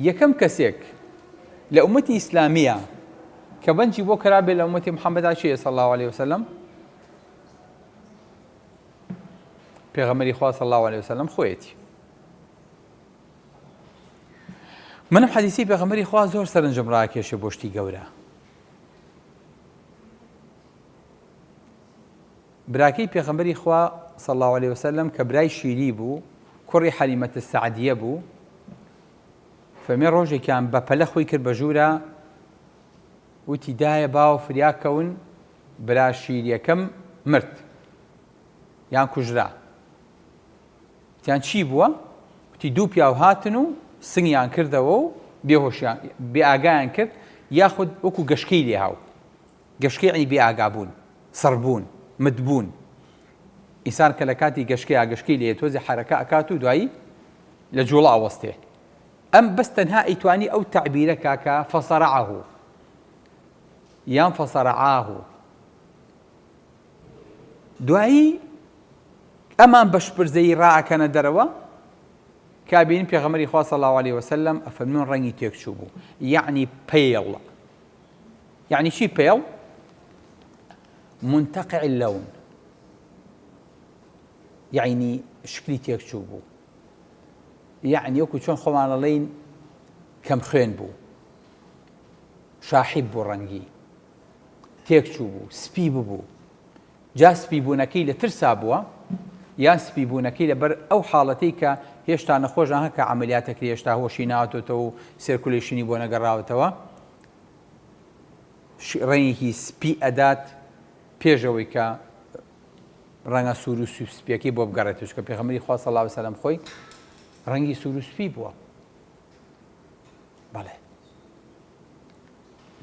یەکەم کەسێک لە ئومەتی ئیسلامیە کە بەنجی بۆ کرابێت لە ئومەتی محەممەدا چیە صلی الله عليه وسلم پێغەمبەری خوا صلی الله عليه وسلم خۆیەتی. منم حەدیسی پێغەمبەری خوا زۆر سەرنجم ڕاکێشێ بۆ شتی گەورە. براکەی پێغەمبەری خوا صلی الله عليه وسلم کە برای شیری بوو، کوڕی حەلیمەت السەعدیە بوو، فەرمێ ڕۆژێکیان بە پەلە خۆی کرد بە ژوورە، وتی دایە باو فریاکەون برا شیریەکەم مرد یان کوژرا. وتیان چی بووە؟ وتی دوو پیاو هاتن و سنگیان کردەوە و بێهۆشیان بێئاگایان کرد، یاخود وەکو گەشکەی لێ هاو. گەشکەی یعنی بێئاگابوون، سەربوون، مدبوون. ئینسان کە لە کاتی گەشکەی لێ تۆزی حەرەکە ئەکات و دوایی لە جوڵە ئەوەستێ. ئەم بەس تەنها ئەیتوانی ئەو تەعبیرە کاکە فەسەرەعەهو یان فەسەرەعاهو. دوایی ئەمان بەشپرزەی ڕائەکەنە دەرەوە کابین پێغەمبەری خوا صلی الله عليه وسلم ئەفەرمێن ڕەنگی تێکچوو بوو، یعنی پێڵ. یعنی چی پێڵ؟ منتەقع اللەون، یعنی شکلی تێکچوو بوو، یعنی وەکو چۆن خۆمان دەڵێین کەم خوێن بوو، شاحیب بوو، ڕەنگی تێکچوو بوو، سپی ببوو. جا سپی بوونەکەی لە ترسا بووە یان سپی بوونەکەی لەبەر ئەو حاڵەتەی کە هێشتا نەخۆشان هەکە عەمەلیاتێکی هێشتا هۆشی ناوەتەوە و سێرکولیشنی بۆ نەگەڕاوەتەوە، ڕەنگێکی سپی ئەدات پێشەوەی کە ڕەنگە سوور و سپیەکەی بۆ بگەڕێتەوە، چونکە پێغەمبەری خوا صلی الله عليه وسلم خۆی ڕەنگی سوور و سپی بووە. بەڵێ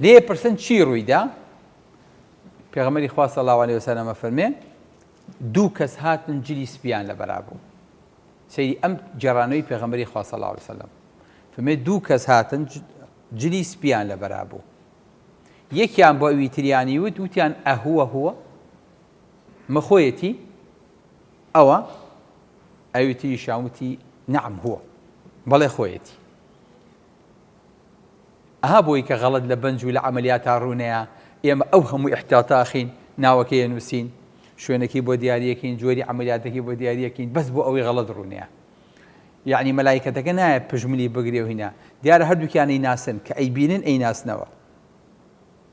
لێ پرسن چی ڕوویدا؟ پێغەمبەری خوا صلی الله عليه وسلم فەرمێ دوو کەس هاتن جلی سپیان لەبەرا بوو. سەیری ئەم جێڕانەوەی پێغەمبەری خوا صلی الله عليه وسلم فەرمێ دوو کەس هاتن جلی سپیان لەبەرا بوو. یەکیان بۆ ئەوی تریانی وتیان ئەهوە هووە مەخۆیەتی ئەوە؟ ئەوی تریشیان وتی نەعم هووە، بەڵێ خۆیەتی. ئەها بۆی کە غەڵەت لە بەنج و لە عەمەلیاتا ڕوونەیە ئێمە ئەو هەموو ئیحتیاطاخین، ناوەکەی نووسین، شوێنەکەی بۆ دیاریەکەین، جۆری عەمەلیاتەکەی بۆ دیاریەکەین، بەس بۆ ئەوەی غەڵەت ڕوونەیە. یعنی مەلایکەتەکە نایە پژملی بگرێ و هینا، دیارە هەردووکیان ئەیناسن کە ئەیبینن ئەیناسنەوە،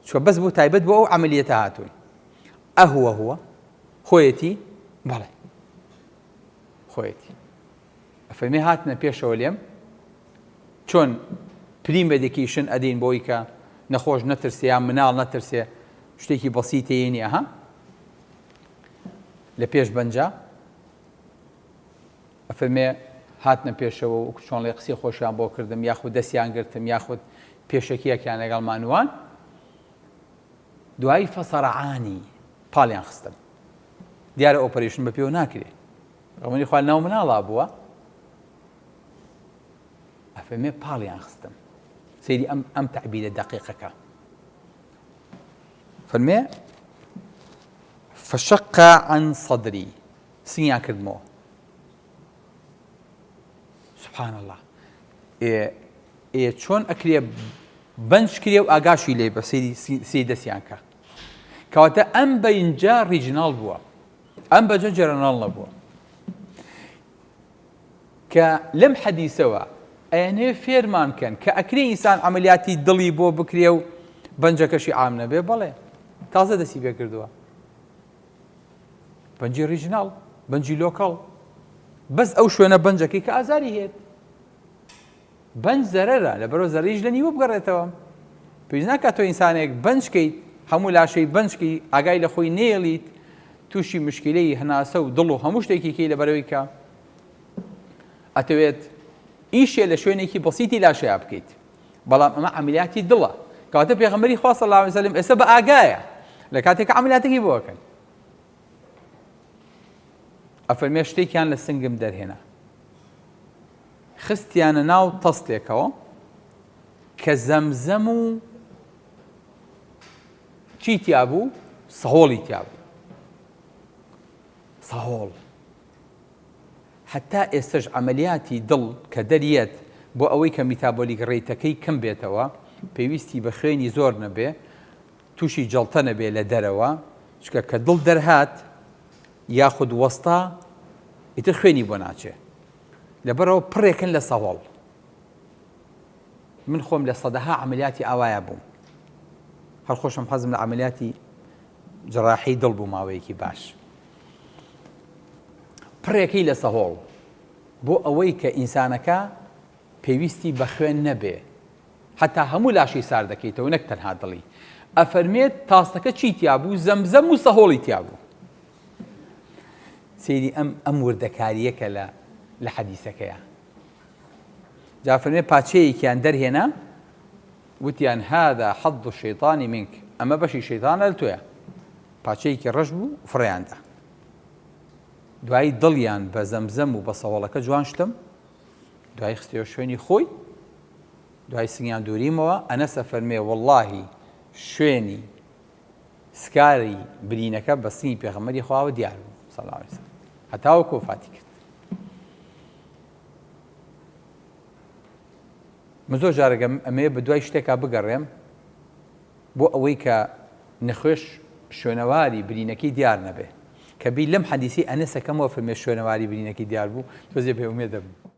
چوە بەس بۆ تایبەت بۆ ئەو عەمەلیەتە هاتوون. ئەهوە هووە خۆیەتی؟ بەڵێ خۆیەتی. ئەفەرمێ هاتنە پێشەوە لێم چۆن پریمەدیکیشن ئەدەین بۆی کە نەخۆش نەترسێ یان مناڵ نەترسێ، شتێکی بەسیتەیە نییە. ها لە پێش بەنجا ئەفەرمێ هاتنە پێشەوە و چۆن لێ قسەی خۆشیان بۆ کردم، یاخود دەستیان گرتم، یاخود پێشەکیەکیان لەگەڵ مانوان. دوایی فەسەرەعانی پاڵیان خستم. دیارە ئۆپەرێشن بە پێوە ناکرێ، پێغەمبەری خوا ناو مناڵا بووە. ئەفەرمێ پاڵیان خستم. سەیری ئەم تەعبیرە دەقیقەکە فەرمێ فشق عن صدری، سنگیان کردمەوە. سبحان الله. چۆن ئەکرێ بەنج کرێ و ئاگاشی لێ بە سەیری دەستیان کە کەواتە ئەم بەینجا ریجنال بووە، ئەم بەجە جەرەناڵ نەبووە. کە لەم حەدیسەوە ئەیانەوێ فێرمان کەن کە ئەکرێ ئینسان عەمەلیاتی دڵی بۆ بکرێ و بەنجەکەشی عام نەبێ. بەڵێ تازە دەستی پێ کردووە. بەنجی ریجنال، بەنجی لۆکەڵ، بەس ئەو شوێنە بەنجەکەی کە ئازاری هێت. بەنج زەرەرە، لەبەرەوە زەرەریش لە نیوە بگەڕێتەوە. پێویست ناکات تۆ ئینسانێک بەنجکەیت، هەموو لاشەی بەنجکەی، ئاگای لە خۆی نێڵیت، تووشی مشکلەی هەناسە و دڵ و هەموو شتێکی کەی لەبەرەوەی کە ئەتەوێت ئیشێ لە شوێنێکی بەسیتی لاشەیە بکەیت. بەڵام ئەمە عەمەلیاتی دڵە. کەواتە پێغەمبەری خوا صلی الله عليه وسلم ئێستا بە ئاگایە لە کاتێک عەمەلیاتێکی بۆ ئەکەن. ئەفەرمێ شتێکیان لە سنگم دەرهێنا، خستیانە ناو تەستێکەوە کە زەمزەم و چی تیا بوو؟ سەهۆڵی تیا بوو. سەهۆڵ. حتا ئێستش عەمەلیاتی دڵ کە دەریێت بۆ ئەوەی کە میتابۆلیک ڕێیتەکەی کەم بێتەوە پێویستی بە خوێنی زۆر نەبێ تووشی جەڵتە نەبێ لە دەرەوە چکە کە دڵ دەرهات یاخود وەستا ئیتر خوێنی بۆ ناچێ لەبەرەوە پڕێکن لە سەوڵ من خۆم لە سەدەها عملیاتی ئاوایە بووم هەرخۆشم حەزم لە عملیاتی جراحی دڵ بوو ماوەیەکی باش پڕێکی لە سەهۆڵ بۆ ئەوەی کە ئینسانەکە پێویستی بە خوێن نەبێ حتا هەموو لاشی سار دەکەیتەوە نەک تەنها دڵی ئەفەرمێت تاستەکە چی تیا بوو زەمزەم و سەهۆڵی تیا بوو سەیری ئەم وردەکاریەکە لە حەدیسەکەیە جا فەرمێت پاچەیەکیان دەرهێنا وتیان هذا حظ الشەیطان منک ئەمە بەشی شەیطانە لە تۆیە پاچەیەکی ڕەش بوو فڕیاندا دوایی دڵیان بە زەمزەم و بە سەوڵەکە جوان شتم دوای خستەوە شوێنی خۆی دوای سنگیان دووریمەوە ئەنەسە فەرمێ وەڵڵاهی شوێنی سکاری برینەکە بە سنگی پێغەمبەری خواوە دیار بوو صلی الله علیه وسلم هەتاوەکو وفاتی کرد من زۆر جارێکە ئەمەیە بە دوای شتێکا بگەڕێم بۆ ئەوەی کە نەخۆش شوێنەواری برینەکەی دیار نەبێ کە بی لەم حەدیسی ئەنەسەکەمەوە فەرمێ شوێنەواری برینەکەی دیار بوو تۆزێ پێ ئومێدە بوو